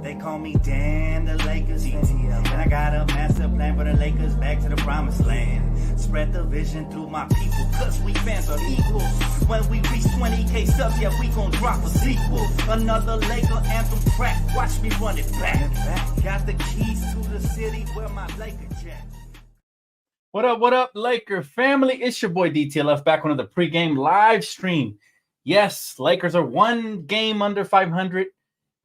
They call me Dan, the Lakers DTLF. And I got a master plan for the Lakers back to the promised land. Spread the vision through my people, cause we fans are equal. When we reach 20K subs, yeah, we gon' drop a sequel. Another Laker anthem track, watch me run it back. Got the keys to the city where my Laker jet. What up, Laker family? It's your boy DTLF back on the pregame live stream. Yes, Lakers are one game under 500,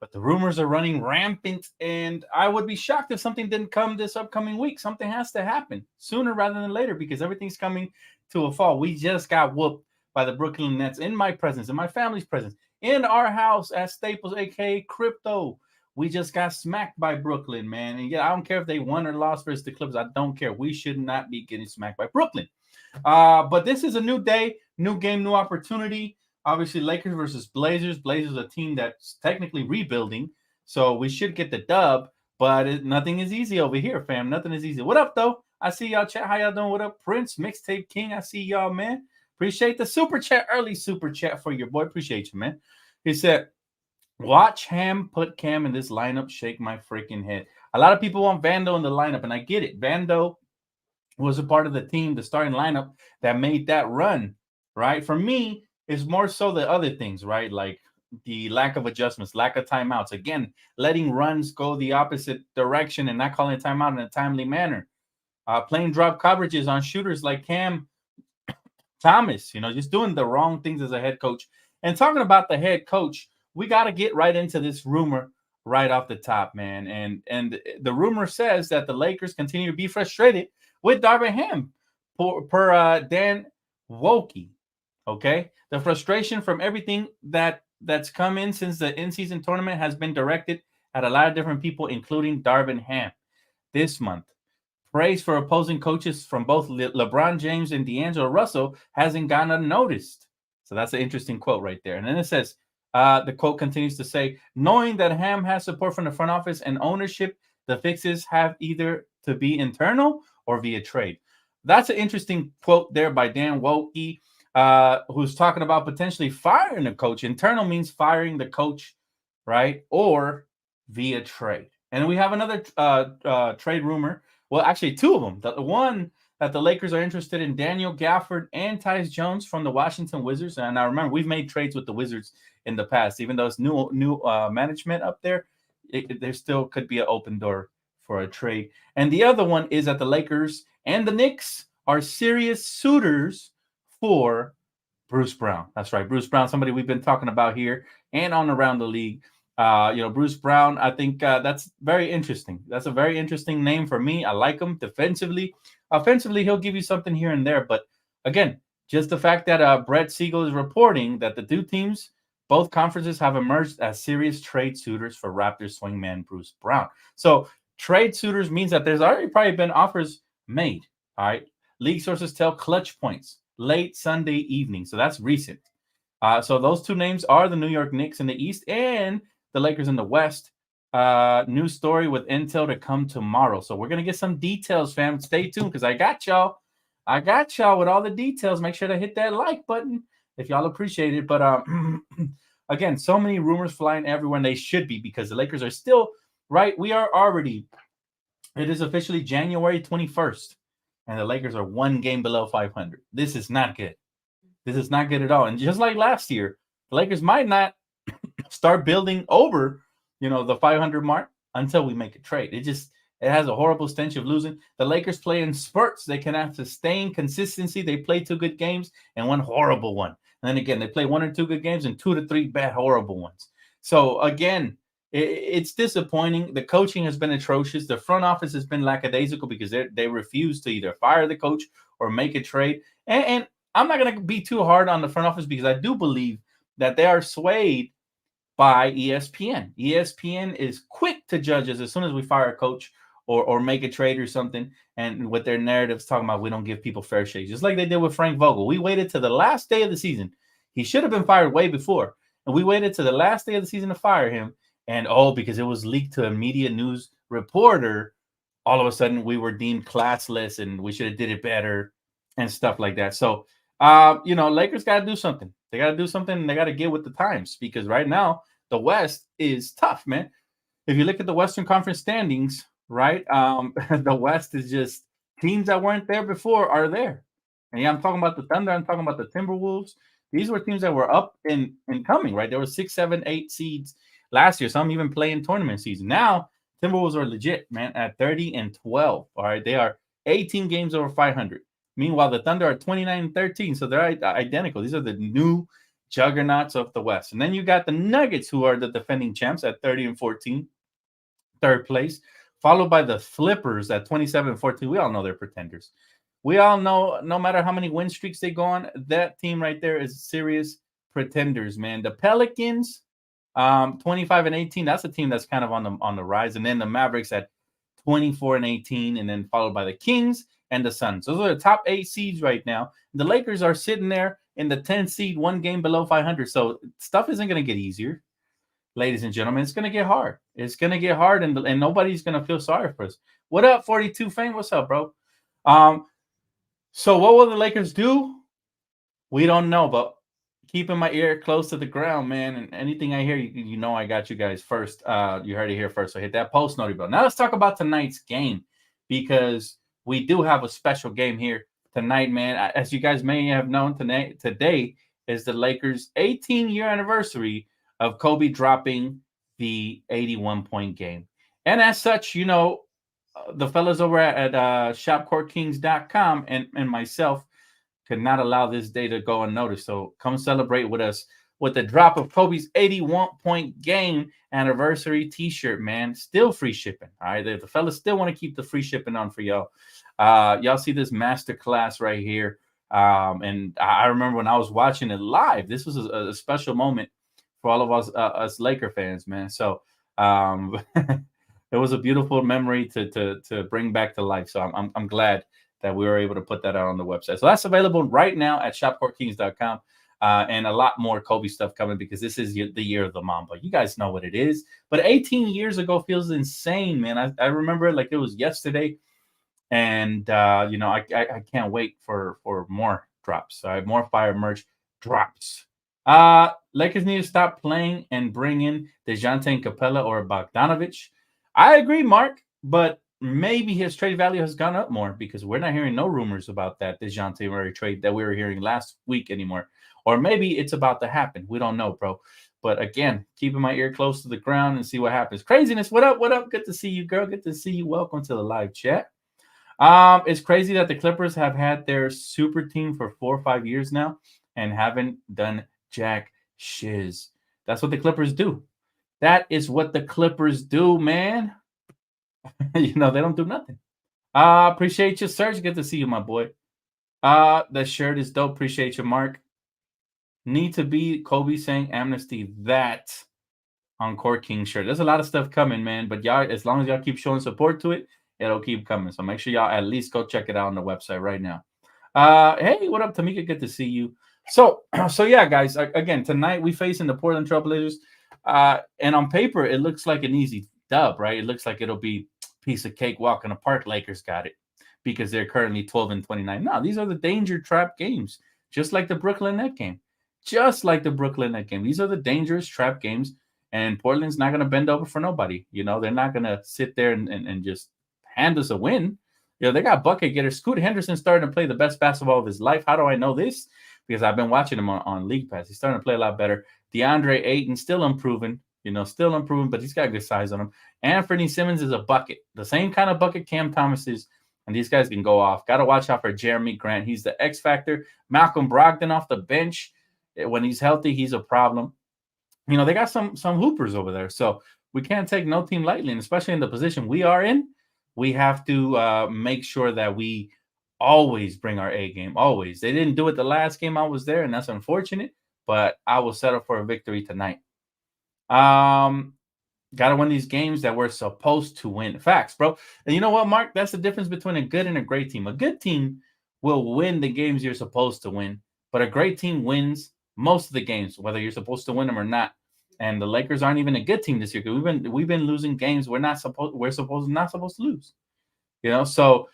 but the rumors are running rampant, and I would be shocked if something didn't come this upcoming week. Something has to happen sooner rather than later because everything's coming to a fall. We just got whooped by the Brooklyn Nets in my presence, in my family's presence, in our house at Staples, aka Crypto. We just got smacked by Brooklyn, man. And yeah, I don't care if they won or lost versus the Clippers. I don't care. We should not be getting smacked by Brooklyn. But this is a new day, new game, new opportunity. Obviously, Lakers versus Blazers. Blazers, a team that's technically rebuilding. So we should get the dub. But nothing is easy over here, fam. Nothing is easy. What up, though? I see y'all chat. How y'all doing? What up, Prince, Mixtape King? I see y'all, man. Appreciate the super chat, early super chat for your boy. Appreciate you, man. He said, watch Ham put Cam in this lineup, shake my freaking head. A lot of people want Vando in the lineup, and I get it. Vando was a part of the team, the starting lineup that made that run, right? For me, it's more so the other things, right? Like the lack of adjustments, lack of timeouts. Again, letting runs go the opposite direction and not calling a timeout in a timely manner. Playing drop coverages on shooters like Cam Thomas, just doing the wrong things as a head coach. And talking about the head coach, we got to get right into this rumor right off the top, man. And the rumor says that the Lakers continue to be frustrated with Darvin Ham per Dan Wokey. Okay, the frustration from everything that's come in since the in-season tournament has been directed at a lot of different people, including Darvin Ham. This month, praise for opposing coaches from both LeBron James and D'Angelo Russell hasn't gone unnoticed. So that's an interesting quote right there. And then it says, the quote continues to say, knowing that Ham has support from the front office and ownership, the fixes have either to be internal or via trade. That's an interesting quote there by Dan Wokey, who's talking about potentially firing the coach. Internal means firing the coach, right? Or via trade. And we have another trade rumor. Well, actually, two of them. The one that the Lakers are interested in Daniel Gafford and Tyus Jones from the Washington Wizards. And I remember we've made trades with the Wizards in the past, even though it's new management up there. There still could be an open door for a trade. And the other one is that the Lakers and the Knicks are serious suitors for Bruce Brown. That's right, Bruce Brown, somebody we've been talking about here and on around the league. Bruce Brown, I think that's very interesting. That's a very interesting name for me. I like him defensively. Offensively, he'll give you something here and there. But again, just the fact that Brett Siegel is reporting that the two teams, both conferences, have emerged as serious trade suitors for Raptors swingman Bruce Brown. So trade suitors means that there's already probably been offers made. All right. League sources tell Clutch Points late Sunday evening. So that's recent. So those two names are the New York Knicks in the East and the Lakers in the West. New story with intel to come tomorrow. So we're going to get some details, fam. Stay tuned because I got y'all with all the details. Make sure to hit that like button if y'all appreciate it. But again, so many rumors flying everywhere, and they should be because the Lakers are still, right? It is officially January 21st, and the Lakers are one game below 500. This is not good. This is not good at all. And just like last year, the Lakers might not start building over, the 500 mark until we make a trade. It has a horrible stench of losing. The Lakers play in spurts. They can have sustained consistency. They play 2 good games and 1 horrible one. And then again, they play 1 or 2 good games and 2 to 3 bad, horrible ones. So again, it's disappointing. The coaching has been atrocious. The front office has been lackadaisical because they refuse to either fire the coach or make a trade. And I'm not going to be too hard on the front office because I do believe that they are swayed by ESPN. ESPN is quick to judge us as soon as we fire a coach or make a trade or something, and with their narratives talking about we don't give people fair shake, just like they did with Frank Vogel. We waited to the last day of the season. He should have been fired way before, and we waited to the last day of the season to fire him. And because it was leaked to a media news reporter, all of a sudden we were deemed classless and we should have did it better and stuff like that. So, Lakers got to do something. They got to do something, and they got to get with the times because right now the West is tough, man. if you look at the Western Conference standings, right? The West is just teams that weren't there before are there. And yeah, I'm talking about the Thunder. I'm talking about the Timberwolves. These were teams that were up and coming, right? There were 6, 7, 8 seeds last year. Some even playing tournament season. Now Timberwolves are legit, man, at 30-12. All right, they are 18 games over 500. Meanwhile, the Thunder are 29-13, so they're identical. These are the new juggernauts of the West. And then you got the Nuggets, who are the defending champs at 30-14, third place, followed by the Flippers at 27-14. We all know they're pretenders. We all know no matter how many win streaks they go on, that team right there is serious pretenders, man. The Pelicans, 25-18. That's a team that's kind of on the rise. And then the Mavericks at 24-18, and then followed by the Kings and the Suns. Those are the top 8 seeds right now. The Lakers are sitting there in the 10th seed, one game below 500. So stuff isn't going to get easier, ladies and gentlemen. It's going to get hard. It's going to get hard, and nobody's going to feel sorry for us. What up, 42 Fame? What's up, bro? So what will the Lakers do? We don't know, but keeping my ear close to the ground, man. And anything I hear, you know I got you guys first. You heard it here first, so hit that post notification bell. Now let's talk about tonight's game, because we do have a special game here tonight, man. As you guys may have known, today is the Lakers' 18-year anniversary of Kobe dropping the 81-point game. And as such, you know, the fellas over at shopcourtkings.com and myself could not allow this day to go unnoticed. So come celebrate with us with the drop of Kobe's 81-point game anniversary t-shirt, man. Still free shipping. All right. The fellas still want to keep the free shipping on for y'all. Y'all see this masterclass right here. And I remember when I was watching it live, this was a special moment for all of us Laker fans, man. So it was a beautiful memory to bring back to life. So I'm glad that we were able to put that out on the website. So that's available right now at shopcourtkings.com. And a lot more Kobe stuff coming, because this is the year of the Mamba. You guys know what it is. But 18 years ago feels insane, man. I remember it like it was yesterday. And, you know, I can't wait for more drops. More fire merch drops. Lakers need to stop playing and bring in DeJounte and Capella or Bogdanovich. I agree, Mark, but maybe his trade value has gone up more, because we're not hearing no rumors about that DeJounte Murray trade that we were hearing last week anymore. Or maybe it's about to happen. We don't know, bro. But again, keeping my ear close to the ground and see what happens. Craziness, what up? What up? Good to see you, girl. Good to see you. Welcome to the live chat. It's crazy that the Clippers have had their super team for 4 or 5 years now and haven't done jack shiz. That's what the Clippers do. That is what the Clippers do, man. You know, they don't do nothing. Appreciate you, Serge. Good to see you, my boy. The shirt is dope. Appreciate you, Mark. Need to be Kobe saying amnesty. That on Court King shirt. There's a lot of stuff coming, man. But y'all, as long as y'all keep showing support to it, it'll keep coming. So make sure y'all at least go check it out on the website right now. Hey, what up, Tamika? Good to see you. So yeah, guys. Again, tonight we facing the Portland Trailblazers. And on paper, it looks like an easy dub, right? It looks like it'll be piece of cake walk in the park. Lakers got it, because they're currently 12-29. No, these are the danger trap games, just like the Brooklyn Net game. Just like the Brooklyn Net game. These are the dangerous trap games, and Portland's not going to bend over for nobody. You know, they're not going to sit there and just hand us a win. You know, they got bucket getters. Scoot Henderson starting to play the best basketball of his life. How do I know this? Because I've been watching him on League Pass. He's starting to play a lot better. DeAndre Ayton still improving, but he's got good size on him. Anthony Simmons is a bucket, the same kind of bucket Cam Thomas is, and these guys can go off. Got to watch out for Jeremy Grant. He's the X factor. Malcolm Brogdon off the bench. When he's healthy, he's a problem. You know, they got some hoopers over there, so we can't take no team lightly, and especially in the position we are in, we have to make sure that we always bring our A game. Always. They didn't do it the last game I was there, and that's unfortunate, but I will settle for a victory tonight. Got to win these games that we're supposed to win. Facts, bro. And you know what, Mark? That's the difference between a good and a great team. A good team will win the games you're supposed to win, but a great team wins most of the games, whether you're supposed to win them or not. And the Lakers aren't even a good team this year, because we've been losing games we're not supposed to lose. You know, so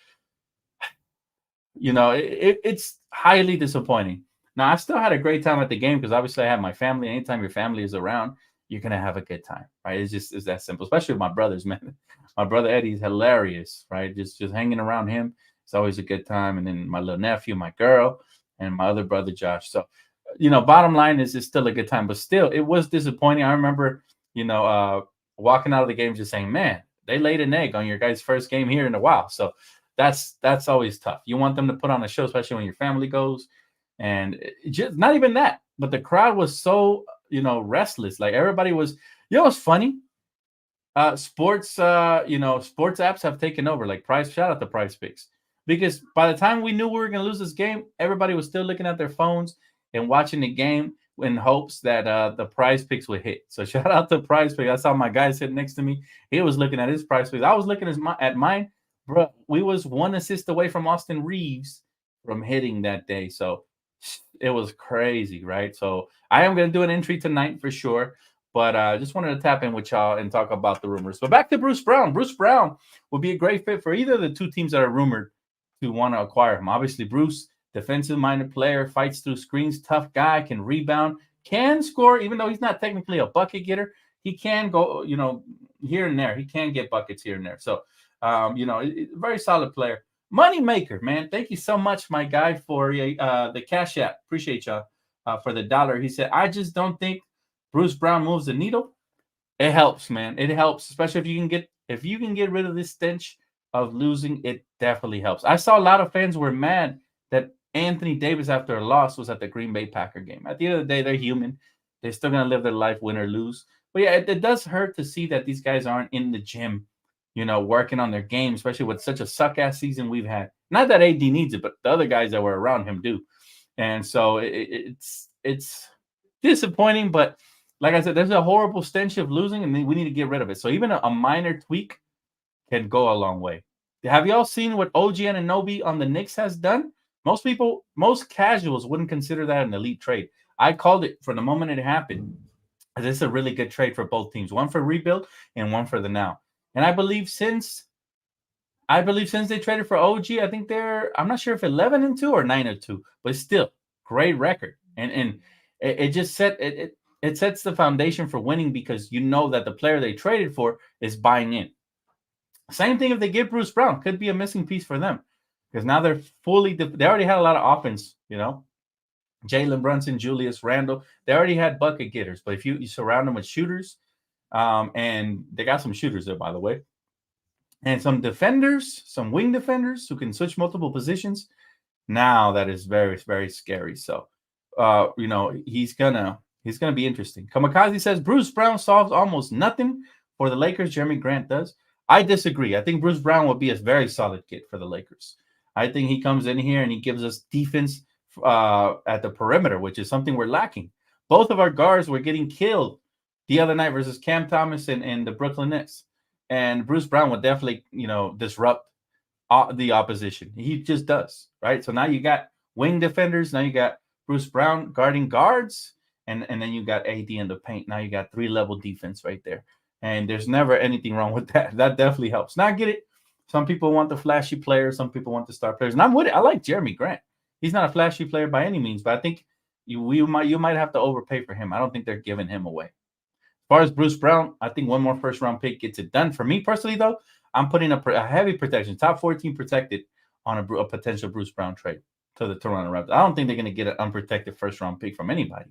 you know it's highly disappointing. Now, I still had a great time at the game, because obviously I have my family. Anytime your family is around, you're gonna have a good time, right? It's that simple. Especially with my brothers, man. My brother Eddie's hilarious, right? Just hanging around him, it's always a good time. And then my little nephew, my girl, and my other brother Josh. So, bottom line is it's still a good time, but still, it was disappointing. I remember, walking out of the game just saying, man, they laid an egg on your guys' first game here in a while. So that's always tough. You want them to put on a show, especially when your family goes. And just not even that, but the crowd was so, restless. Like everybody was, what's funny? Sports apps have taken over. Like shout out to PrizePicks. Because by the time we knew we were going to lose this game, everybody was still looking at their phones and watching the game in hopes that the PrizePicks would hit. So shout out to PrizePicks. I saw my guy sitting next to me. He was looking at his PrizePicks. I was looking at mine. Bro, we was one assist away from Austin Reeves from hitting that day. So it was crazy, right? So I am going to do an entry tonight for sure. But I just wanted to tap in with y'all and talk about the rumors. But back to Bruce Brown. Bruce Brown would be a great fit for either of the two teams that are rumored to want to acquire him. Obviously, Bruce, defensive-minded player, fights through screens, tough guy, can rebound, can score, even though he's not technically a bucket getter. He can go, here and there. He can get buckets here and there. So, very solid player. Money maker, man. Thank you so much, my guy, for the Cash App. Appreciate y'all for the $1. He said, I just don't think Bruce Brown moves the needle. It helps, man. It helps, especially if you can get rid of this stench of losing. It definitely helps. I saw a lot of fans were mad that Anthony Davis, after a loss, was at the Green Bay Packer game. At the end of the day, they're human. They're still gonna live their life, win or lose. But yeah, it does hurt to see that these guys aren't in the gym, working on their game, especially with such a suck-ass season we've had. Not that AD needs it, but the other guys that were around him do. And so it's disappointing, but like I said, there's a horrible stench of losing, and we need to get rid of it. So even a minor tweak can go a long way. Have y'all seen what OG Anunoby on the Knicks has done? Most casuals wouldn't consider that an elite trade. I called it from the moment it happened. This is a really good trade for both teams. One for rebuild and one for the now. And I believe since they traded for OG, I think I'm not sure if 11-2 or 9-2, but still great record. And it just it sets the foundation for winning because that the player they traded for is buying in. Same thing if they get Bruce Brown, could be a missing piece for them because now they're they already had a lot of offense, Jalen Brunson, Julius Randle, they already had bucket getters, but if you surround them with shooters, and they got some shooters there, by the way, and some defenders, some wing defenders who can switch multiple positions, now that is very, very scary. So, he's gonna be interesting. Kamikaze says Bruce Brown solves almost nothing for the Lakers. Jeremy Grant does. I disagree. I think Bruce Brown would be a very solid kid for the Lakers. I think he comes in here and he gives us defense at the perimeter, which is something we're lacking. Both of our guards were getting killed the other night versus Cam Thomas and the Brooklyn Nets. And Bruce Brown would definitely, disrupt the opposition. He just does, right? So now you got wing defenders. Now you got Bruce Brown guarding guards. And then you got AD in the paint. Now you got 3-level defense right there. And there's never anything wrong with that. That definitely helps. Now I get it. Some people want the flashy players. Some people want the star players. And I'm with it. I like Jeremy Grant. He's not a flashy player by any means, but I think you might have to overpay for him. I don't think they're giving him away. As far as Bruce Brown, I think one more first-round pick gets it done. For me personally, though, I'm putting a heavy protection, top 14 protected on a potential Bruce Brown trade to the Toronto Raptors. I don't think they're going to get an unprotected first-round pick from anybody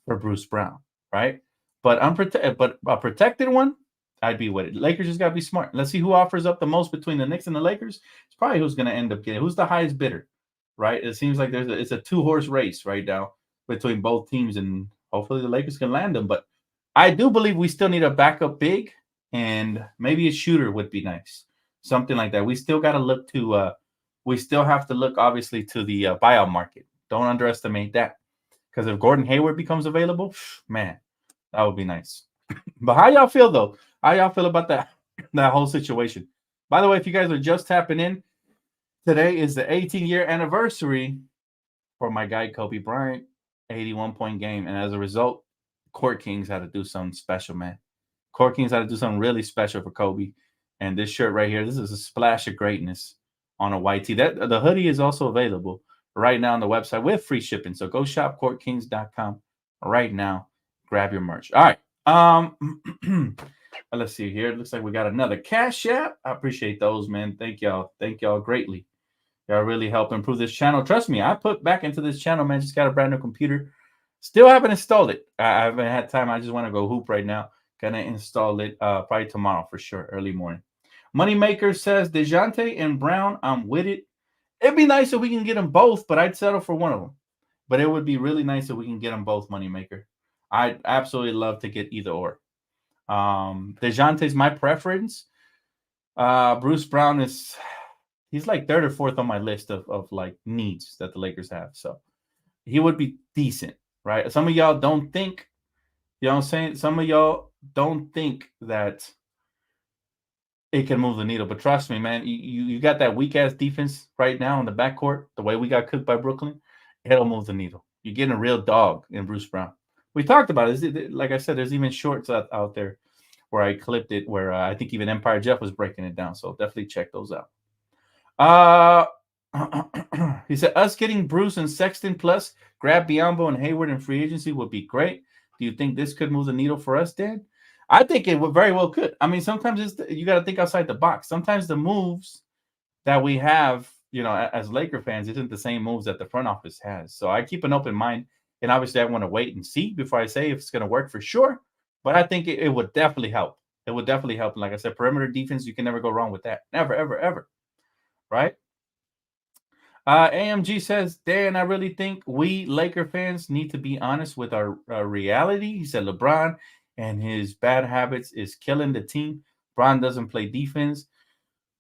for Bruce Brown, right? But a protected one, I'd be with it. Lakers just got to be smart. Let's see who offers up the most between the Knicks and the Lakers. It's probably who's going to end up getting. Who's the highest bidder, right? It seems like it's a 2-horse race right now between both teams, and hopefully the Lakers can land them. But I do believe we still need a backup big, and maybe a shooter would be nice, something like that. We still got to look to. We still have to look, obviously, to the buyout market. Don't underestimate that, because if Gordon Hayward becomes available, man, that would be nice. But how y'all feel, though? How y'all feel about that whole situation? By the way, if you guys are just tapping in, today is the 18-year anniversary for my guy Kobe Bryant, 81-point game. And as a result, Court Kings had to do something special, man. Court Kings had to do something really special for Kobe. And this shirt right here, this is a splash of greatness on a white tee. The hoodie is also available right now on the website with free shipping. So go shop courtkings.com right now. Grab your merch. All right. Let's see here. It looks like we got another Cash App. I appreciate those, man. Thank y'all. Thank y'all greatly. Y'all really help improve this channel. Trust me, I put back into this channel, man. Just got a brand new computer. Still haven't installed it. I haven't had time. I just want to go hoop right now. Gonna install it probably tomorrow for sure, early morning. Moneymaker says DeJounte and Brown. I'm with it. It'd be nice if we can get them both, but I'd settle for one of them. But it would be really nice if we can get them both, Moneymaker. I'd absolutely love to get either or. DeJounte's my preference. Bruce Brown he's like third or fourth on my list of like needs that the Lakers have. So he would be decent, right? Some of y'all don't think, you know what I'm saying? Some of y'all don't think that it can move the needle. But trust me, man, you got that weak ass defense right now in the backcourt, the way we got cooked by Brooklyn, it'll move the needle. You're getting a real dog in Bruce Brown. We talked about it. Like I said, there's even shorts out there where I clipped it, where I think even Empire Jeff was breaking it down. So definitely check those out. He said, us getting Bruce and Sexton plus grab Biyombo and Hayward in free agency would be great. Do you think this could move the needle for us, Dan? I think it would very well could. I mean, sometimes you got to think outside the box. Sometimes the moves that we have, you know, as Laker fans, isn't the same moves that the front office has. So I keep an open mind. And obviously, I want to wait and see before I say if it's going to work for sure. But I think it would definitely help. It would definitely help. And like I said, perimeter defense, you can never go wrong with that. Never, ever, ever. Right? AMG says, Dan, I really think we Laker fans need to be honest with our reality. He said LeBron and his bad habits is killing the team. LeBron doesn't play defense,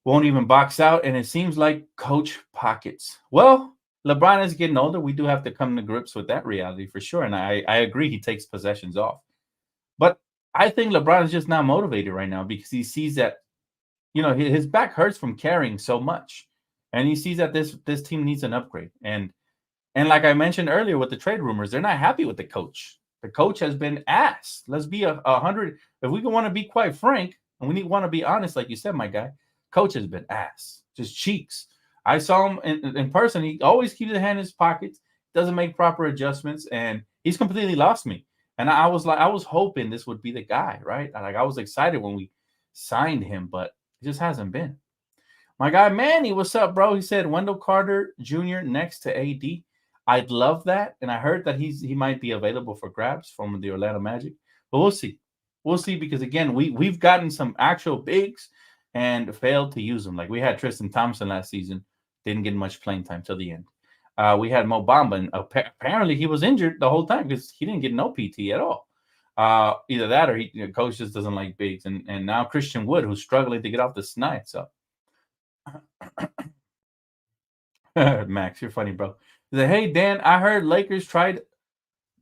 won't even box out, and it seems like coach pockets. Well, LeBron is getting older. We do have to come to grips with that reality for sure. And I agree he takes possessions off. But I think LeBron is just not motivated right now because he sees that, you know, his back hurts from carrying so much. And he sees that this team needs an upgrade. And like I mentioned earlier with the trade rumors, they're not happy with the coach. The coach has been ass. Let's be 100. If we want to be quite frank, and we want to be honest, like you said, my guy, coach has been ass. Just cheeks. I saw him in person. He always keeps his hand in his pockets, doesn't make proper adjustments, and he's completely lost me. And I was hoping this would be the guy, right? Like I was excited when we signed him, but it just hasn't been. My guy Manny, what's up, bro? He said Wendell Carter Jr. next to AD. I'd love that, and I heard that he might be available for grabs from the Orlando Magic, but we'll see. We'll see because again, we've gotten some actual bigs and failed to use them. Like we had Tristan Thompson last season. Didn't get much playing time till the end. We had Mo Bamba, and apparently he was injured the whole time because he didn't get no PT at all. Either that or coach just doesn't like bigs. And now Christian Wood, who's struggling to get off the snide. So, Max, you're funny, bro. He said, hey, Dan, I heard Lakers tried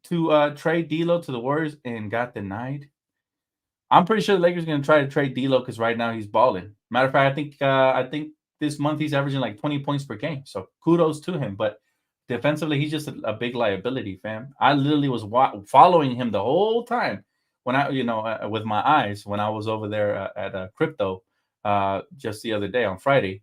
to trade D'Lo to the Warriors and got denied. I'm pretty sure the Lakers are going to try to trade D'Lo because right now he's balling. Matter of fact, I think this month he's averaging like 20 points per game. So kudos to him. But defensively, he's just a big liability, fam. I literally was following him the whole time when I, with my eyes when I was over there at Crypto just the other day on Friday.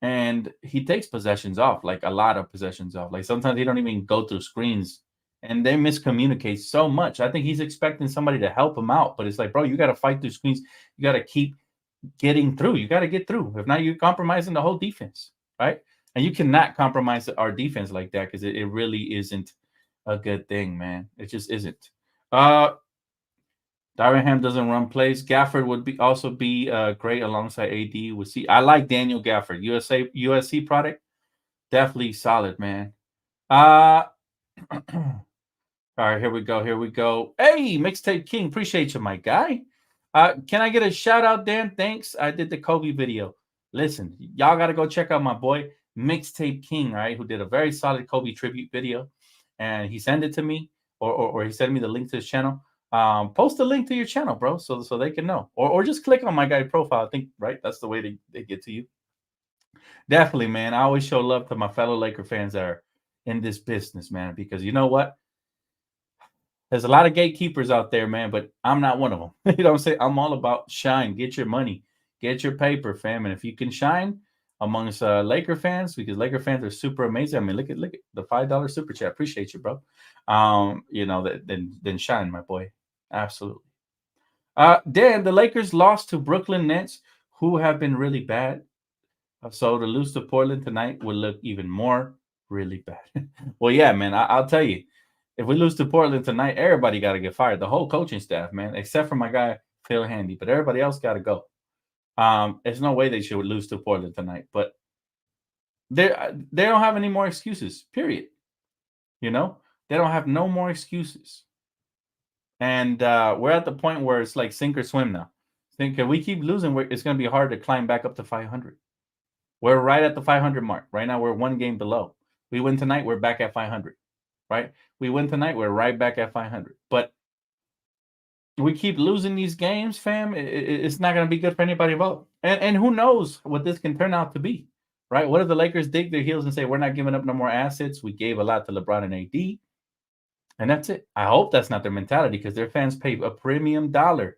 And he takes possessions off, like a lot of possessions off. Like sometimes he don't even go through screens. And they miscommunicate so much. I think he's expecting somebody to help him out. But it's like, bro, you got to fight through screens. You got to keep getting through. You got to get through. If not, you're compromising the whole defense, right? And you cannot compromise our defense like that because it really isn't a good thing, man. It just isn't. Darren Ham doesn't run plays. Gafford would also be great alongside AD. We'll see. I like Daniel Gafford. USC product. Definitely solid, man. All right, here we go. Hey, Mixtape King. Appreciate you, my guy. Can I get a shout out, Dan? Thanks. I did the Kobe video. Listen, y'all got to go check out my boy, Mixtape King, right? Who did a very solid Kobe tribute video. And he sent it to me, or he sent me the link to his channel. Post a link to your channel, bro, so they can know. Or just click on my guy profile. I think, right? That's the way they get to you. Definitely, man. I always show love to my fellow Laker fans that are in this business, man, because you know what? There's a lot of gatekeepers out there, man, but I'm not one of them. You know what I'm saying? I'm all about shine. Get your money. Get your paper, fam. And if you can shine amongst Laker fans, because Laker fans are super amazing. I mean, look at the $5 super chat. Appreciate you, bro. You know, then shine, my boy. Absolutely. Dan, the Lakers lost to Brooklyn Nets, who have been really bad. So to lose to Portland tonight would look even more really bad. Well, yeah, man, I'll tell you, if we lose to Portland tonight, everybody got to get fired. The whole coaching staff, man, except for my guy Phil Handy, but everybody else got to go. There's no way they should lose to Portland tonight, but they don't have any more excuses. Period. You know, they don't have no more excuses, and we're at the point where it's like sink or swim now. Think if we keep losing, it's going to be hard to climb back up to 500. We're right at the 500 mark. Right now, we're one game below. We win tonight, we're back at 500. Right? We win tonight, we're right back at 500. But we keep losing these games, fam. It's not going to be good for anybody involved. And who knows what this can turn out to be, right? What if the Lakers dig their heels and say, we're not giving up no more assets? We gave a lot to LeBron and AD. And that's it. I hope that's not their mentality because their fans pay a premium dollar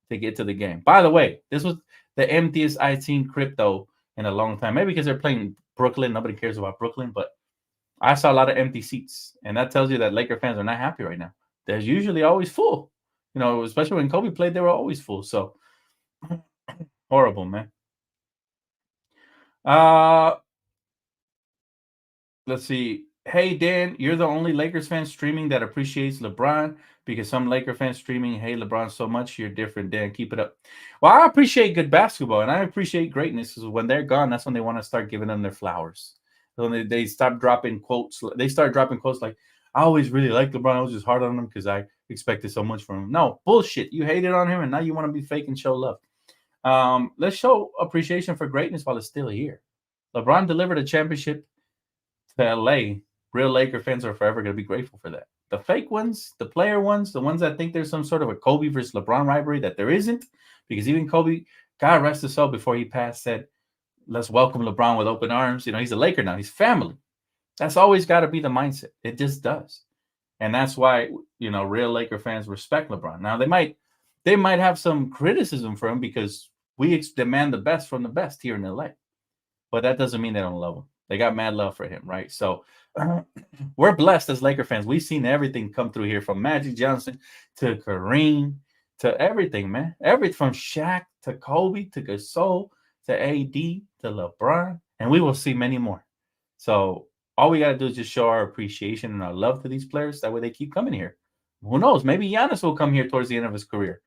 to get to the game. By the way, this was the emptiest I've seen crypto in a long time. Maybe because they're playing Brooklyn. Nobody cares about Brooklyn, but I saw a lot of empty seats. And that tells you that Laker fans are not happy right now. They're usually always full. You know, especially when Kobe played, they were always full. So horrible, man. Let's see. Hey, Dan, you're the only Lakers fan streaming that appreciates LeBron because some Laker fans streaming, hey, LeBron so much. You're different, Dan. Keep it up. Well, I appreciate good basketball and I appreciate greatness because when they're gone, that's when they want to start giving them their flowers. When they stop dropping quotes, they start dropping quotes like, I always really liked LeBron. I was just hard on him because I expected so much from him. No, bullshit. You hated on him and now you want to be fake and show love. Let's show appreciation for greatness while it's still here. LeBron delivered a championship to LA. Real Laker fans are forever going to be grateful for that. The fake ones, the player ones, the ones that think there's some sort of a Kobe versus LeBron rivalry that there isn't, because even Kobe, God rest his soul, before he passed, said, let's welcome LeBron with open arms. You know, he's a Laker now. He's family. That's always got to be the mindset. It just does. And that's why, you know, real Laker fans respect LeBron. Now, they might have some criticism for him because we demand the best from the best here in LA. But that doesn't mean they don't love him. They got mad love for him, right? So we're blessed as Laker fans. We've seen everything come through here from Magic Johnson to Kareem to everything, man. Everything from Shaq to Kobe to Gasol to AD to LeBron. And we will see many more. So all we got to do is just show our appreciation and our love to these players. That way they keep coming here. Who knows? Maybe Giannis will come here towards the end of his career.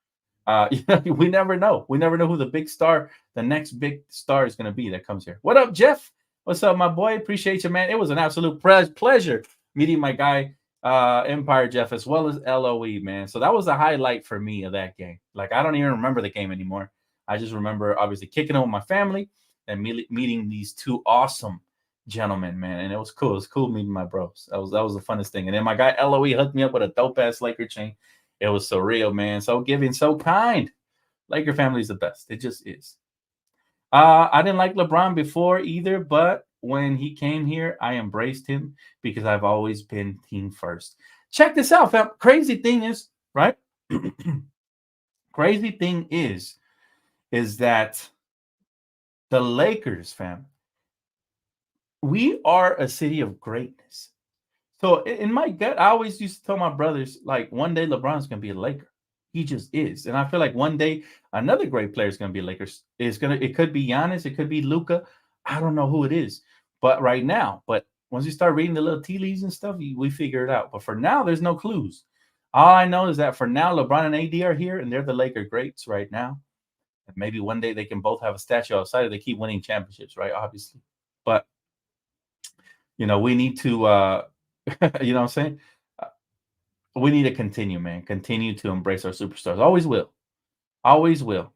We never know. We never know who the big star, the next big star is going to be that comes here. What up, Jeff? What's up, my boy? Appreciate you, man. It was an absolute pleasure meeting my guy, Empire Jeff, as well as LOE, man. So that was a highlight for me of that game. Like, I don't even remember the game anymore. I just remember, obviously, kicking it with my family and meeting these two awesome gentlemen, man. And it was cool. It was cool meeting my bros. That was the funnest thing. And then my guy, LOE, hooked me up with a dope-ass Laker chain. It was surreal, man. So giving, so kind. Laker family is the best. It just is. I didn't like LeBron before either, but when he came here, I embraced him because I've always been team first. Check this out, fam. Crazy thing is, right? Crazy thing is that the Lakers, fam, we are a city of greatness. So in my gut, I always used to tell my brothers, like, one day LeBron's going to be a Laker. He just is. And I feel like one day another great player is going to be a Lakers. It could be Giannis. It could be Luka. I don't know who it is. But right now, once you start reading the little tea leaves and stuff, we figure it out. But for now, there's no clues. All I know is that for now, LeBron and AD are here, and they're the Laker greats right now. And maybe one day they can both have a statue outside if they keep winning championships, right? Obviously. But, you know, we need to, you know what I'm saying? We need to continue, man. Continue to embrace our superstars. Always will. Always will.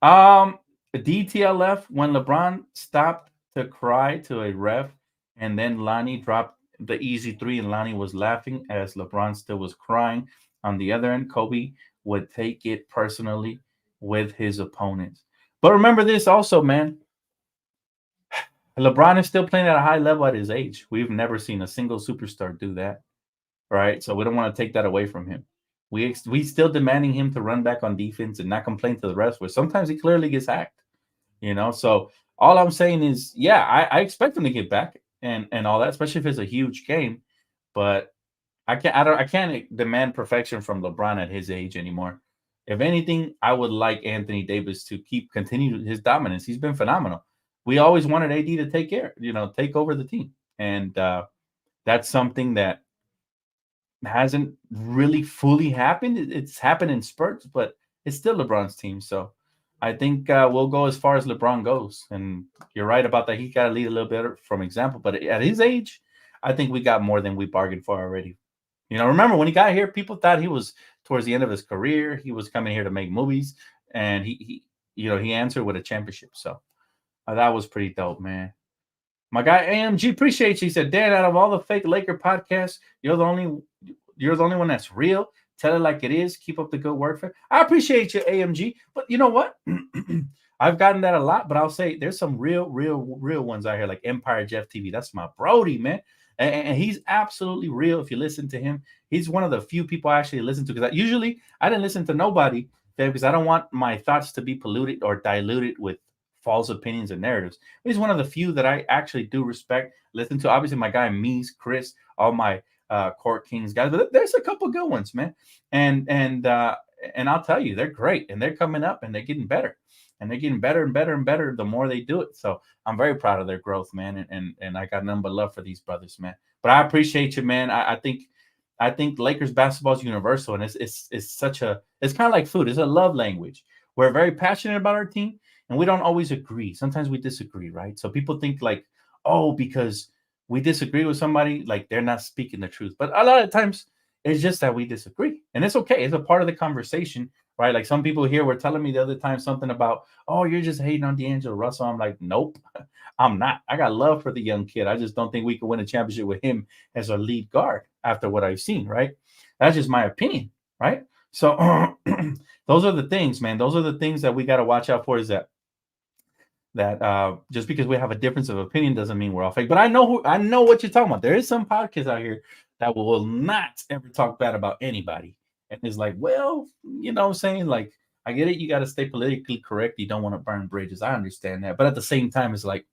DTLF, when LeBron stopped to cry to a ref and then Lonnie dropped the easy three and Lonnie was laughing as LeBron still was crying. On the other end, Kobe would take it personally with his opponents. But remember this also, man. LeBron is still playing at a high level at his age. We've never seen a single superstar do that. Right, so we don't want to take that away from him. We still demanding him to run back on defense and not complain to the refs, where sometimes he clearly gets hacked, you know. So all I'm saying is, yeah, I expect him to get back and all that, especially if it's a huge game. But I can't demand perfection from LeBron at his age anymore. If anything, I would like Anthony Davis to continue his dominance. He's been phenomenal. We always wanted AD to take over the team, and that's something that hasn't really fully happened. It's happened in spurts, but it's still LeBron's team. So I think we'll go as far as LeBron goes. And you're right about that. He got to lead a little bit from example. But at his age, I think we got more than we bargained for already. Remember when he got here, people thought he was towards the end of his career. He was coming here to make movies, and he answered with a championship. So that was pretty dope, man. My guy AMG, appreciate you. He said, Dan, out of all the fake Laker podcasts, you're the only one that's real. Tell it like it is. Keep up the good work. I appreciate you, AMG. But you know what? I've gotten that a lot, but I'll say there's some real ones out here, like Empire Jeff TV. That's my Brody, man. And he's absolutely real. If you listen to him, he's one of the few people I actually listen to, because usually I didn't listen to nobody because I don't want my thoughts to be polluted or diluted with false opinions and narratives. He's one of the few that I actually do respect, listen to. Obviously, my guy Mies, Chris, all my Court Kings guys, but there's a couple good ones, man. And I'll tell you, they're great, and they're coming up, and they're getting better. And they're getting better and better and better the more they do it. So I'm very proud of their growth, man. And I got nothing but love for these brothers, man. But I appreciate you, man. I think Lakers basketball is universal, and it's kind of like food. It's a love language. We're very passionate about our team, and we don't always agree. Sometimes we disagree, right? So people think like, oh, because we disagree with somebody, like they're not speaking the truth. But a lot of times it's just that we disagree, and it's okay. It's a part of the conversation. Right, like some people here were telling me the other time something about, oh, you're just hating on D'Angelo Russell. I'm like, nope, I'm not. I got love for the young kid. I just don't think we can win a championship with him as our lead guard after what I've seen. Right, that's just my opinion. Right, so those are the things, man. Those are the things that we got to watch out for. Is that just because we have a difference of opinion doesn't mean we're all fake. But I know what you're talking about. There is some podcasts out here that will not ever talk bad about anybody. And it's like, well, you know what I'm saying? Like, I get it. You got to stay politically correct. You don't want to burn bridges. I understand that. But at the same time, it's like,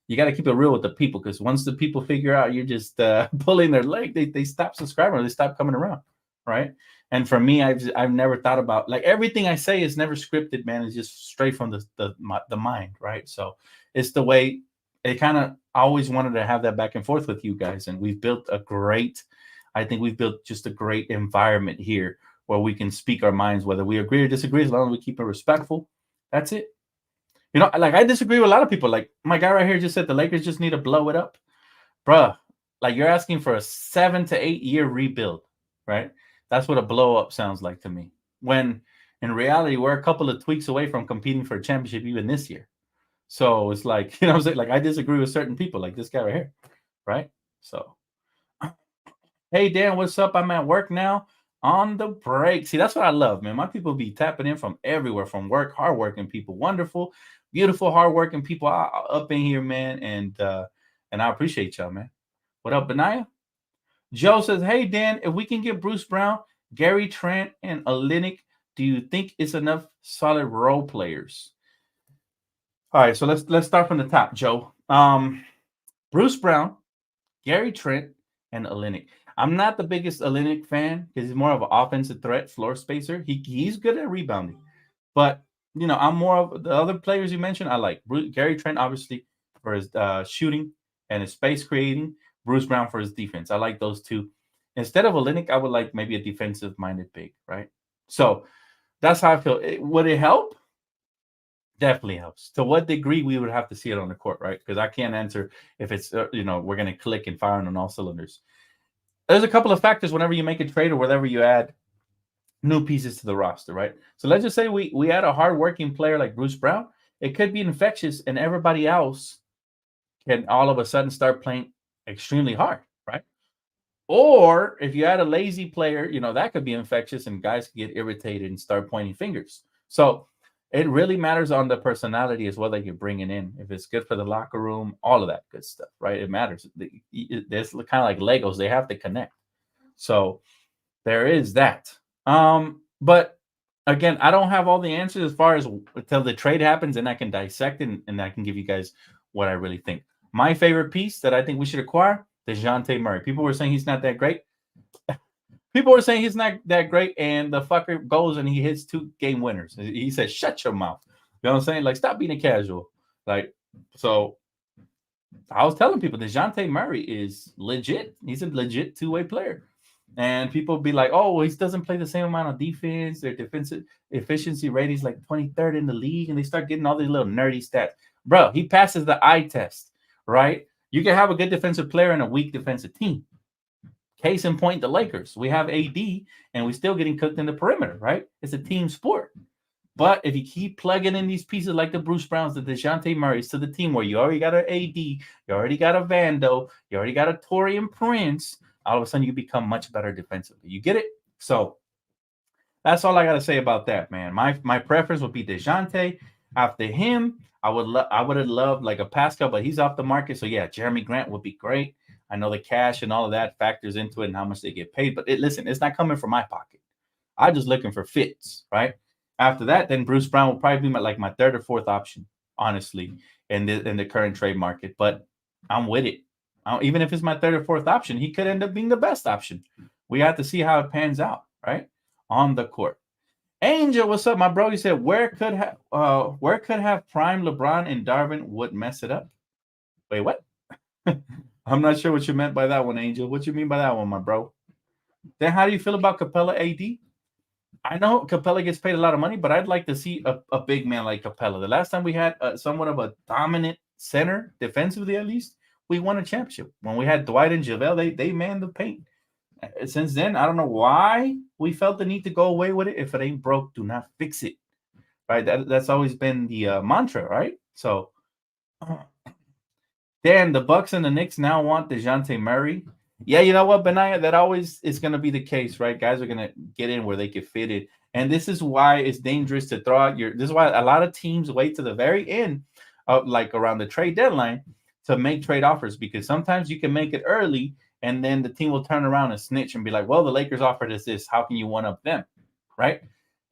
you got to keep it real with the people, because once the people figure out you're just pulling their leg, they stop subscribing, or they stop coming around. Right. And for me, I've never thought about, like, everything I say is never scripted, man. It's just straight from the mind. Right. So it's the way it kind of always wanted to have that back and forth with you guys. And we've built I think we've built just a great environment here where we can speak our minds, whether we agree or disagree, as long as we keep it respectful. That's it. Like, I disagree with a lot of people. Like, my guy right here just said the Lakers just need to blow it up. Bruh, like, you're asking for a 7 to 8 year rebuild, right? That's what a blow up sounds like to me. When in reality, we're a couple of tweaks away from competing for a championship even this year. So it's like, you know what I'm saying? Like, I disagree with certain people, like this guy right here, right? So, hey, Dan, what's up? I'm at work now on the break. See, that's what I love, man. My people be tapping in from everywhere, from work, hardworking people, wonderful, beautiful, hardworking people up in here, man. And I appreciate y'all, man. What up, Benaya? Joe says, hey, Dan, if we can get Bruce Brown, Gary Trent, and Olynyk, do you think it's enough solid role players? All right, so let's start from the top, Joe. Bruce Brown, Gary Trent, and Olynyk. I'm not the biggest Olynyk fan because he's more of an offensive threat, floor spacer. He's good at rebounding. But, I'm more of the other players you mentioned. I like Gary Trent, obviously, for his shooting and his space creating. Bruce Brown for his defense. I like those two. Instead of Olynyk, I would like maybe a defensive-minded big, right? So that's how I feel. Would it help? Definitely helps. To what degree, we would have to see it on the court, right? Because I can't answer if it's, we're going to click and fire on all cylinders. There's a couple of factors whenever you make a trade or whenever you add new pieces to the roster, right? So let's just say we add a hardworking player like Bruce Brown. It could be infectious, and everybody else can all of a sudden start playing extremely hard, right? Or if you add a lazy player, that could be infectious, and guys can get irritated and start pointing fingers. So it really matters on the personality as well that you're bringing in. If it's good for the locker room, all of that good stuff, right? It matters. It's kind of like Legos. They have to connect. So there is that. But again, I don't have all the answers as far as until the trade happens, and I can dissect it, and I can give you guys what I really think. My favorite piece that I think we should acquire, DeJounte Murray. People were saying he's not that great. People were saying he's not that great, and the fucker goes and he hits 2 game winners. He says, "Shut your mouth." You know what I'm saying? Like, stop being a casual. Like, so I was telling people DeJounte Murray is legit. He's a legit 2-way player. And people be like, oh, well, he doesn't play the same amount of defense. Their defensive efficiency ratings like 23rd in the league. And they start getting all these little nerdy stats. Bro, he passes the eye test, right? You can have a good defensive player and a weak defensive team. Case in point, the Lakers. We have AD, and we're still getting cooked in the perimeter, right? It's a team sport. But if you keep plugging in these pieces like the Bruce Browns, the DeJounte Murrays to the team where you already got an AD, you already got a Vando, you already got a Taurean Prince, all of a sudden you become much better defensively. You get it? So that's all I got to say about that, man. My preference would be DeJounte. After him, I would have loved like a Pascal, but he's off the market. So yeah, Jeremy Grant would be great. I know the cash and all of that factors into it and how much they get paid. But listen, it's not coming from my pocket. I'm just looking for fits, right? After that, then Bruce Brown will probably be my 3rd or 4th option, honestly, in the current trade market. But I'm with it. Even if it's my 3rd or 4th option, he could end up being the best option. We have to see how it pans out, right? On the court. Angel, what's up, my bro? You said where could have prime LeBron and Darvin would mess it up? Wait, what? I'm not sure what you meant by that one, Angel. What you mean by that one, my bro? Then how do you feel about Capella AD? I know Capella gets paid a lot of money, but I'd like to see a big man like Capella. The last time we had somewhat of a dominant center, defensively at least, we won a championship. When we had Dwight and JaVale, they manned the paint. Since then, I don't know why we felt the need to go away with it. If it ain't broke, do not fix it. Right? That's always been the mantra, right? So, Dan, the Bucks and the Knicks now want DeJounte Murray. Yeah, you know what, Benaya? That always is going to be the case, right? Guys are going to get in where they can fit it. And this is why it's dangerous to throw out this is why a lot of teams wait to the very end, like around the trade deadline, to make trade offers, because sometimes you can make it early and then the team will turn around and snitch and be like, well, the Lakers offered us this. How can you one-up them, right?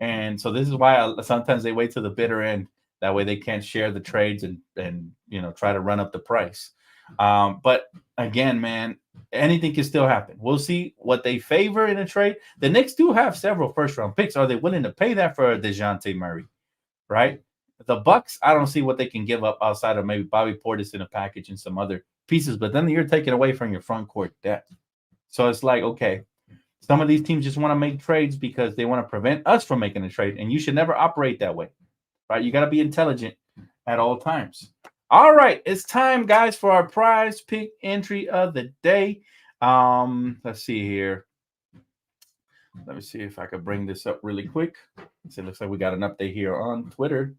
And so this is why sometimes they wait to the bitter end. That way they can't share the trades and try to run up the price. But again, man, anything can still happen. We'll see what they favor in a trade. The Knicks do have several first-round picks. Are they willing to pay that for DeJounte Murray, right? The Bucks, I don't see what they can give up outside of maybe Bobby Portis in a package and some other pieces, but then you're taking away from your front court depth. So it's like, okay, some of these teams just want to make trades because they want to prevent us from making a trade, and you should never operate that way, right? You got to be intelligent at all times. All right, it's time, guys, for our prize pick entry of the day. Let's see here. Let me see if I could bring this up really quick. So it looks like we got an update here on Twitter.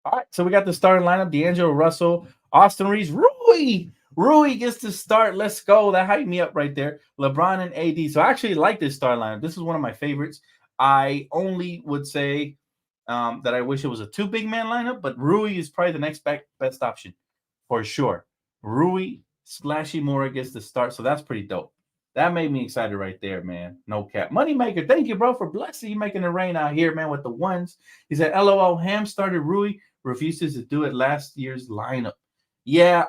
All right, so we got the starting lineup: D'Angelo Russell, Austin Reeves, Rui gets to start. Let's go. That hyped me up right there. LeBron and AD. So I actually like this starting lineup. This is one of my favorites. I only would say that I wish it was a 2 big man lineup, but Rui is probably the next best option for sure. Rui /Mora gets the start, so that's pretty dope. That made me excited right there, man. No cap. Moneymaker, thank you, bro, for blessing you, making it rain out here, man, with the ones. He said, LOL, Ham started Rui, refuses to do it last year's lineup. Yeah,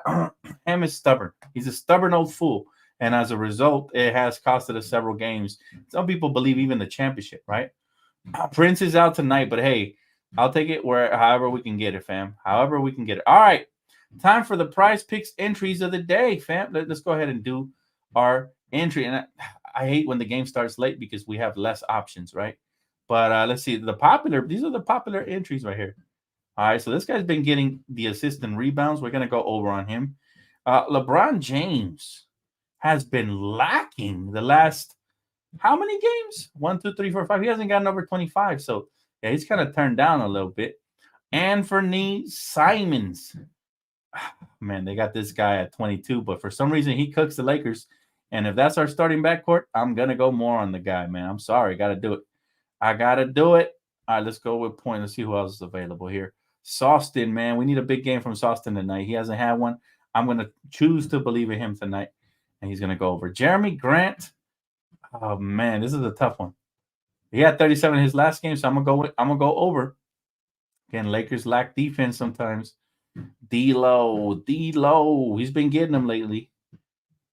Ham is stubborn. He's a stubborn old fool. And as a result, it has costed us several games. Some people believe even the championship, right? Prince is out tonight, but hey, I'll take it however we can get it, fam. However we can get it. All right, time for the PrizePicks entries of the day, fam. Let's go ahead and do our entry. And I hate when the game starts late because we have less options, right? But let's see. These are the popular entries right here. All right, so this guy's been getting the assist and rebounds. We're going to go over on him. LeBron James has been lacking the last how many games? 1, 2, 3, 4, 5. He hasn't gotten over 25. So, yeah, he's kind of turned down a little bit. Anthony Simons. Man, they got this guy at 22. But for some reason, he cooks the Lakers. And if that's our starting backcourt, I'm going to go more on the guy, man. I'm sorry. Got to do it. I got to do it. All right, let's go with point. Let's see who else is available here. Sawston, man. We need a big game from Sawston tonight. He hasn't had one. I'm going to choose to believe in him tonight. And he's going to go over. Jeremy Grant. Oh man, this is a tough one. He had 37 in his last game, so I'm gonna go over. Again, Lakers lack defense sometimes. D-Lo. He's been getting them lately.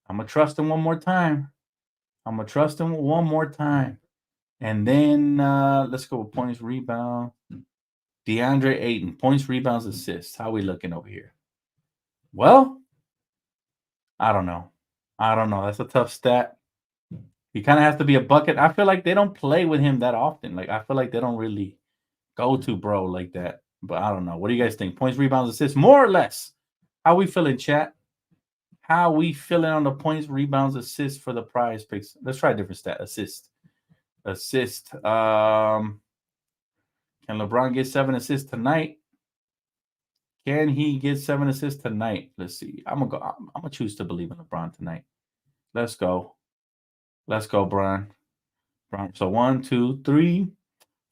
I'm gonna trust him one more time. I'm gonna trust him one more time. And then let's go with points, rebound. DeAndre Ayton, points, rebounds, assists. How we looking over here? Well, I don't know. That's a tough stat. He kind of has to be a bucket. I feel like they don't play with him that often. Like I feel like they don't really go to bro like that. But I don't know. What do you guys think? Points, rebounds, assists, more or less. How we feeling, chat? How we feeling on the points, rebounds, assists for the prize picks? Let's try a different stat. Assist. Can LeBron get 7 assists tonight? Can he get 7 assists tonight? Let's see. I'm gonna choose to believe in LeBron tonight. Let's go. Let's go, Bron. So 1, 2, 3,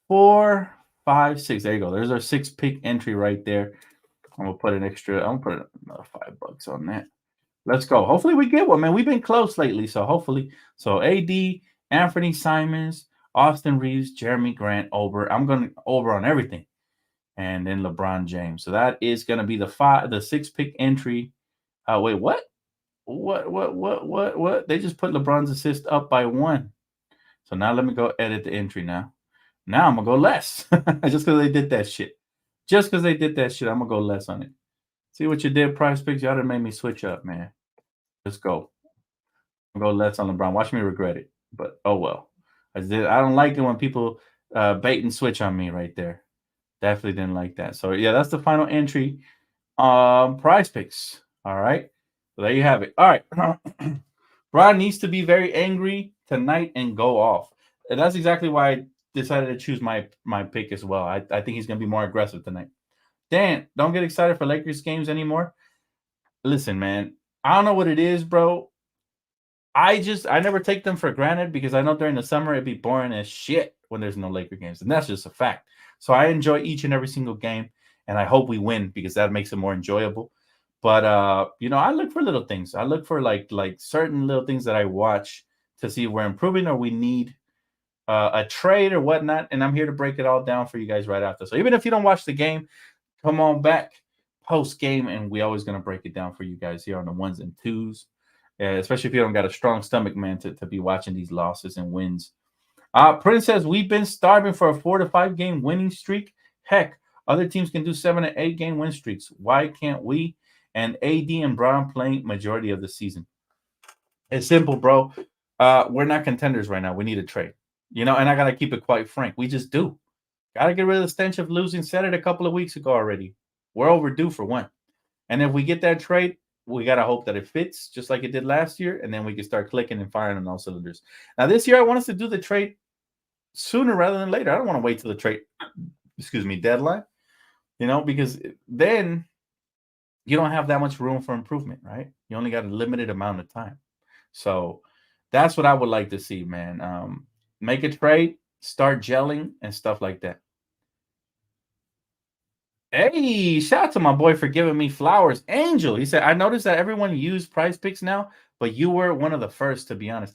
4, 5, 6. There you go. There's our 6-pick entry right there. I'm gonna put another $5 on that. Let's go. Hopefully we get one, man. We've been close lately, so hopefully. So AD, Anthony Simons, Austin Reeves, Jeremy Grant, over. I'm going over on everything. And then LeBron James. So that is going to be the 6-pick entry. Wait, what? What? They just put LeBron's assist up by 1. So now let me go edit the entry now. Now I'm going to go less. Just because they did that shit. I'm going to go less on it. See what you did, PrizePicks? Y'all done made me switch up, man. Let's go. I'll go less on LeBron. Watch me regret it. But oh well. I don't like it when people bait and switch on me right there. Definitely didn't like that. So yeah, that's the final entry. PrizePicks. All right. So there you have it. All right. Brian needs to be very angry tonight and go off. And that's exactly why I decided to choose my pick as well. I think he's gonna be more aggressive tonight. Dan, don't get excited for Lakers games anymore. Listen, man, I don't know what it is, bro. I never take them for granted because I know during the summer it'd be boring as shit when there's no Laker games, and that's just a fact. So I enjoy each and every single game, and I hope we win because that makes it more enjoyable. But I look for little things. I look for like certain little things that I watch to see if we're improving or we need a trade or whatnot. And I'm here to break it all down for you guys right after. So even if you don't watch the game, come on back post game, and we always gonna break it down for you guys here on the 1s and 2s. Especially if you don't got a strong stomach, man, to be watching these losses and wins. Prince says, we've been starving for a 4 to 5 game winning streak. Heck, other teams can do 7 to 8 game win streaks. Why can't we? And AD and Brown playing majority of the season. It's simple, bro. We're not contenders right now. We need a trade. And I got to keep it quite frank. We just do. Got to get rid of the stench of losing. Said it a couple of weeks ago already. We're overdue for one. And if we get that trade, we got to hope that it fits just like it did last year, and then we can start clicking and firing on all cylinders. Now, this year, I want us to do the trade sooner rather than later. I don't want to wait till the trade, deadline, because then you don't have that much room for improvement, right? You only got a limited amount of time. So that's what I would like to see, man. Make a trade, start gelling, and stuff like that. Hey, shout out to my boy for giving me flowers. Angel, he said, I noticed that everyone used PrizePicks now, but you were one of the first, to be honest.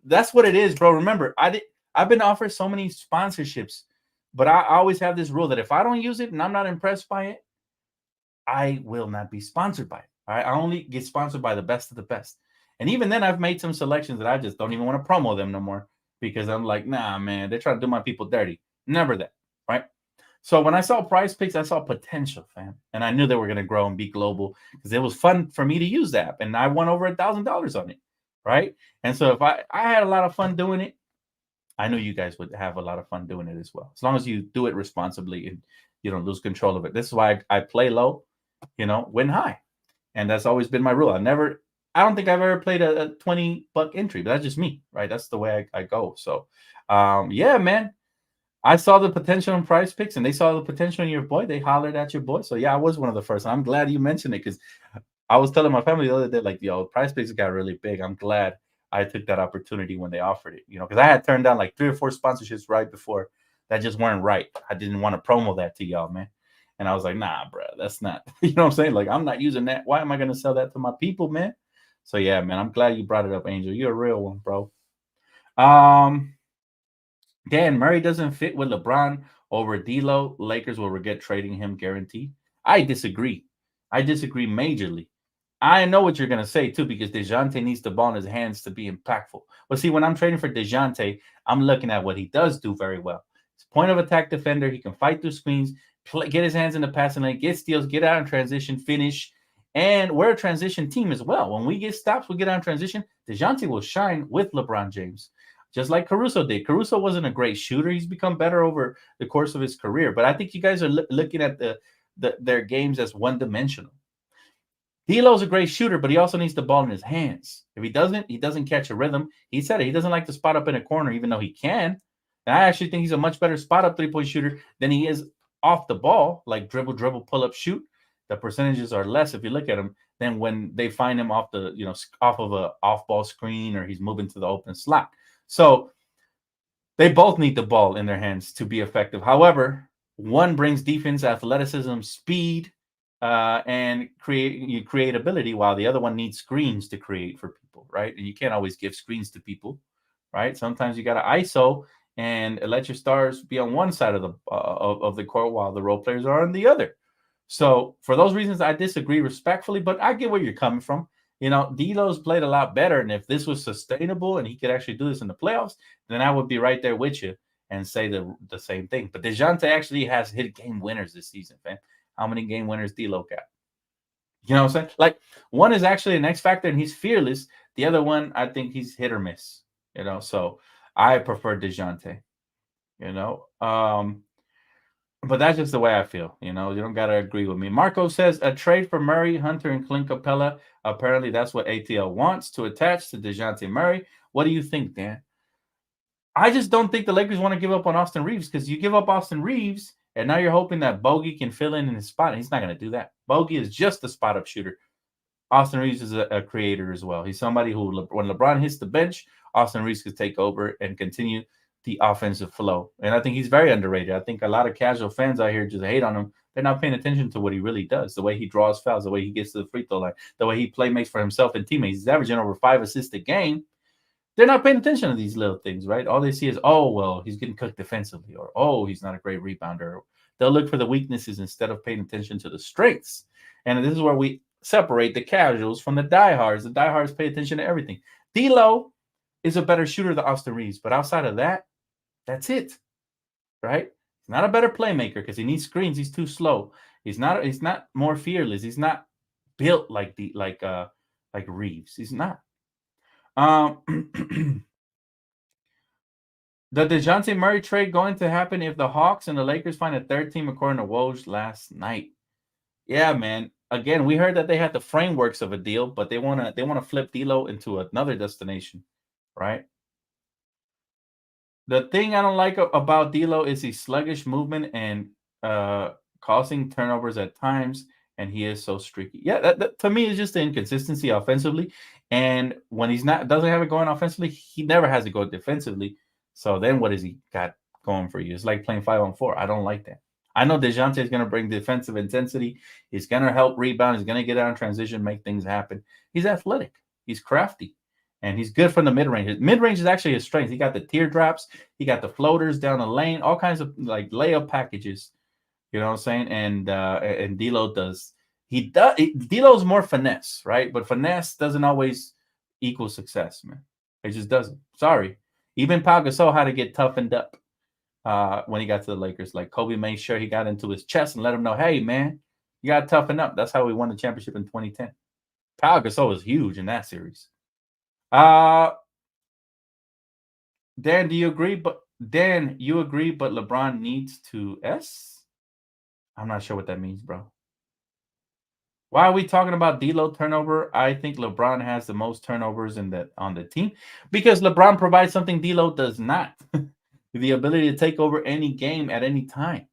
That's what it is, bro. Remember, I've been offered so many sponsorships, but I always have this rule that if I don't use it and I'm not impressed by it, I will not be sponsored by it. All right? I only get sponsored by the best of the best. And even then, I've made some selections that I just don't even want to promo them no more because I'm like, nah, man, they're trying to do my people dirty. Never that, right? So when I saw PrizePicks, I saw potential, fam. And I knew they were going to grow and be global because it was fun for me to use the app. And I won over $1,000 on it, right? And so if I had a lot of fun doing it, I knew you guys would have a lot of fun doing it as well. As long as you do it responsibly and you don't lose control of it. This is why I play low, win high. And that's always been my rule. I don't think I've ever played a $20 entry, but that's just me, right? That's the way I go. So, yeah, man. I saw the potential in PrizePicks, and they saw the potential in your boy. They hollered at your boy. So, yeah, I was one of the first. I'm glad you mentioned it because I was telling my family the other day, like, yo, PrizePicks got really big. I'm glad I took that opportunity when they offered it, because I had turned down like 3 or 4 sponsorships right before that just weren't right. I didn't want to promo that to y'all, man. And I was like, nah, bro, that's not, you know what I'm saying? Like, I'm not using that. Why am I going to sell that to my people, man? So, yeah, man, I'm glad you brought it up, Angel. You're a real one, bro. Dan, Murray doesn't fit with LeBron over D'Lo. Lakers will regret trading him, guaranteed. I disagree. I disagree majorly. I know what you're going to say, too, because DeJounte needs the ball in his hands to be impactful. But see, when I'm trading for DeJounte, I'm looking at what he does do very well. He's a point of attack defender. He can fight through screens, get his hands in the passing lane, get steals, get out in transition, finish. And we're a transition team as well. When we get stops, we get out in transition. DeJounte will shine with LeBron James, just like Caruso did. Caruso wasn't a great shooter. He's become better over the course of his career. But I think you guys are looking at their games as one-dimensional. D'Lo's a great shooter, but he also needs the ball in his hands. If he doesn't catch a rhythm. He said it. He doesn't like to spot up in a corner, even though he can. And I actually think he's a much better spot-up three-point shooter than he is off the ball, like dribble, pull up, shoot. The percentages are less if you look at him than when they find him off off of a off-ball screen or he's moving to the open slot. So they both need the ball in their hands to be effective. However, one brings defense, athleticism, speed, and creativity, while the other one needs screens to create for people, right? And you can't always give screens to people, right? Sometimes you got to ISO and let your stars be on one side of the court while the role players are on the other. So for those reasons, I disagree respectfully, but I get where you're coming from. D'Lo's played a lot better, and if this was sustainable and he could actually do this in the playoffs, then I would be right there with you and say the same thing. But DeJounte actually has hit game winners this season, fam. How many game winners D'Lo got? You know what I'm saying? Like, one is actually an X factor and he's fearless. The other one, I think he's hit or miss. So I prefer DeJounte. But that's just the way I feel. You don't gotta agree with me. Marco says a trade for Murray, Hunter, and Clint Capella. Apparently, that's what ATL wants to attach to DeJounte Murray. What do you think, Dan? I just don't think the Lakers want to give up on Austin Reeves, because you give up Austin Reeves, and now you're hoping that Bogey can fill in his spot. And he's not going to do that. Bogey is just a spot-up shooter. Austin Reeves is a creator as well. He's somebody who, when LeBron hits the bench, Austin Reeves could take over and continue the offensive flow. And I think he's very underrated. I think a lot of casual fans out here just hate on him. They're not paying attention to what he really does, the way he draws fouls, the way he gets to the free throw line, the way he makes for himself and teammates. He's averaging over 5 assists a game. They're not paying attention to these little things, right? All they see is, oh, well, he's getting cooked defensively, or, oh, he's not a great rebounder. They'll look for the weaknesses instead of paying attention to the strengths. And this is where we separate the casuals from the diehards. The diehards pay attention to everything. D'Lo is a better shooter than Austin Reeves, but outside of that, that's it, right? He's not a better playmaker because he needs screens. He's too slow. He's not more fearless. He's not built like Reeves. He's not. The DeJounte Murray trade going to happen if the Hawks and the Lakers find a third team, according to Woj last night. Yeah, man. Again, we heard that they had the frameworks of a deal, but they want to flip D'Lo into another destination, right? The thing I don't like about D'Lo is his sluggish movement and causing turnovers at times, and he is so streaky. Yeah, that to me is just the inconsistency offensively. And when doesn't have it going offensively, he never has it go defensively. So then what has he got going for you? It's like playing 5-on-4. I don't like that. I know DeJounte is going to bring defensive intensity. He's going to help rebound. He's going to get out in transition, make things happen. He's athletic. He's crafty. And he's good from the mid-range. His mid-range is actually his strength. He got the teardrops. He got the floaters down the lane, all kinds of like layup packages. You know what I'm saying? And D'Lo does. D'Lo's more finesse, right? But finesse doesn't always equal success, man. It just doesn't. Sorry. Even Pau Gasol had to get toughened up when he got to the Lakers. Like, Kobe made sure he got into his chest and let him know, hey, man, you got to toughen up. That's how we won the championship in 2010. Pau Gasol was huge in that series. Dan, do you agree? But LeBron needs to S? I'm not sure what that means, bro. Why are we talking about D'Lo turnover? I think LeBron has the most turnovers on the team because LeBron provides something D'Lo does not. The ability to take over any game at any time.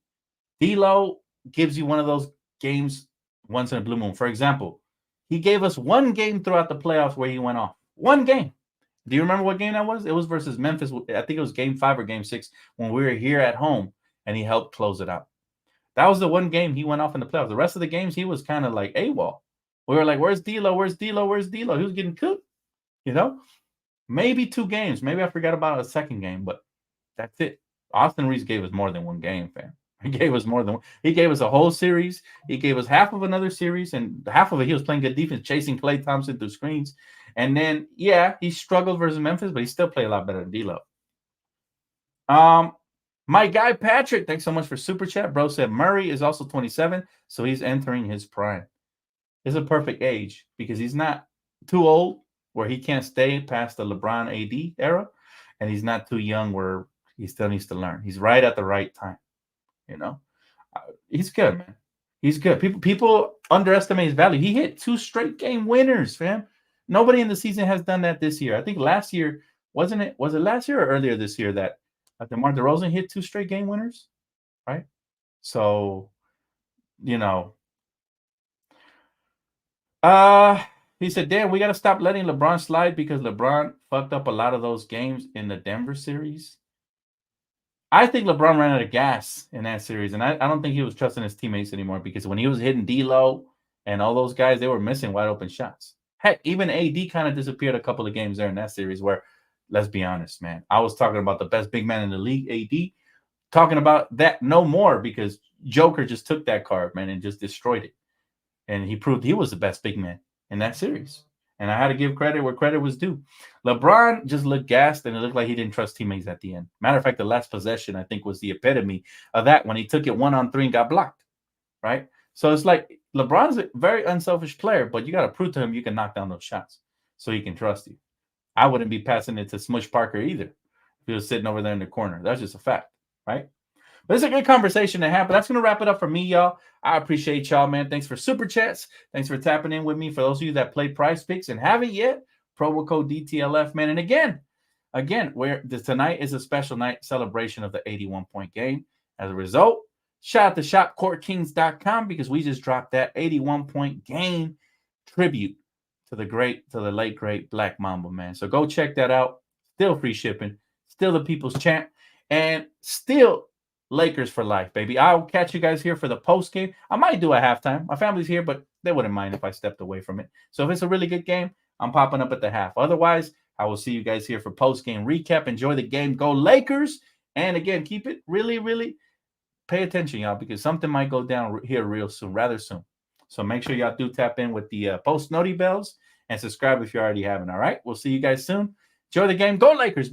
D'Lo gives you one of those games once in a blue moon. For example, he gave us one game throughout the playoffs where he went off. One game. Do you remember what game that was? It was versus Memphis. I think it was game 5 or game 6 when we were here at home, and he helped close it out. That was the one game he went off in the playoffs. The rest of the games, he was kind of like AWOL. We were like, where's D'Lo? Where's D'Lo? Where's D'Lo? He was getting cooked, Maybe 2 games. Maybe I forgot about a second game, but that's it. Austin Reeves gave us more than one game, fam. He gave us more than he gave us a whole series. He gave us half of another series, and half of it he was playing good defense, chasing Klay Thompson through screens. And then, yeah, he struggled versus Memphis, but he still played a lot better than D'Lo. My guy Patrick, thanks so much for super chat. Bro said Murray is also 27, so he's entering his prime. It's a perfect age because he's not too old where he can't stay past the LeBron AD era, and he's not too young where he still needs to learn. He's right at the right time. You know, he's good, man. He's good. People underestimate his value. He hit 2 straight game winners, fam. Nobody in the season has done that this year. I think last year, wasn't it? Was it last year or earlier this year that DeMar DeRozan hit 2 straight game winners, right? So, you know, he said, damn, we got to stop letting LeBron slide because LeBron fucked up a lot of those games in the Denver series. I think LeBron ran out of gas in that series, and I don't think he was trusting his teammates anymore because when he was hitting D'Lo and all those guys, they were missing wide open shots. Heck, even AD kind of disappeared a couple of games there in that series where, let's be honest, man, I was talking about the best big man in the league, AD, talking about that no more because Joker just took that card, man, and just destroyed it. And he proved he was the best big man in that series. And I had to give credit where credit was due. LeBron just looked gassed, and it looked like he didn't trust teammates at the end. Matter of fact, the last possession, I think, was the epitome of that when he took it 1-on-3 and got blocked, right? So it's like LeBron's a very unselfish player, but you got to prove to him you can knock down those shots so he can trust you. I wouldn't be passing it to Smush Parker either if he was sitting over there in the corner. That's just a fact, right? But it's a good conversation to have. But that's going to wrap it up for me, y'all. I appreciate y'all, man. Thanks for super chats. Thanks for tapping in with me. For those of you that play PrizePicks and haven't yet, promo code DTLF, man. And again, tonight is a special night celebration of the 81-point game. As a result, shout out to shopcourtkings.com because we just dropped that 81-point game tribute to the late great Black Mamba, man. So go check that out. Still free shipping. Still the people's champ. And still Lakers for life, baby. I'll catch you guys here for the post game. I might do a halftime. My family's here, but they wouldn't mind if I stepped away from it. So if it's a really good game, I'm popping up at the half. Otherwise, I will see you guys here for post game recap. Enjoy the game. Go Lakers. And again, keep it really, really pay attention, y'all, because something might go down here real soon, rather soon. So make sure y'all do tap in with the post noti bells and subscribe if you already haven't. All right. We'll see you guys soon. Enjoy the game. Go Lakers, baby.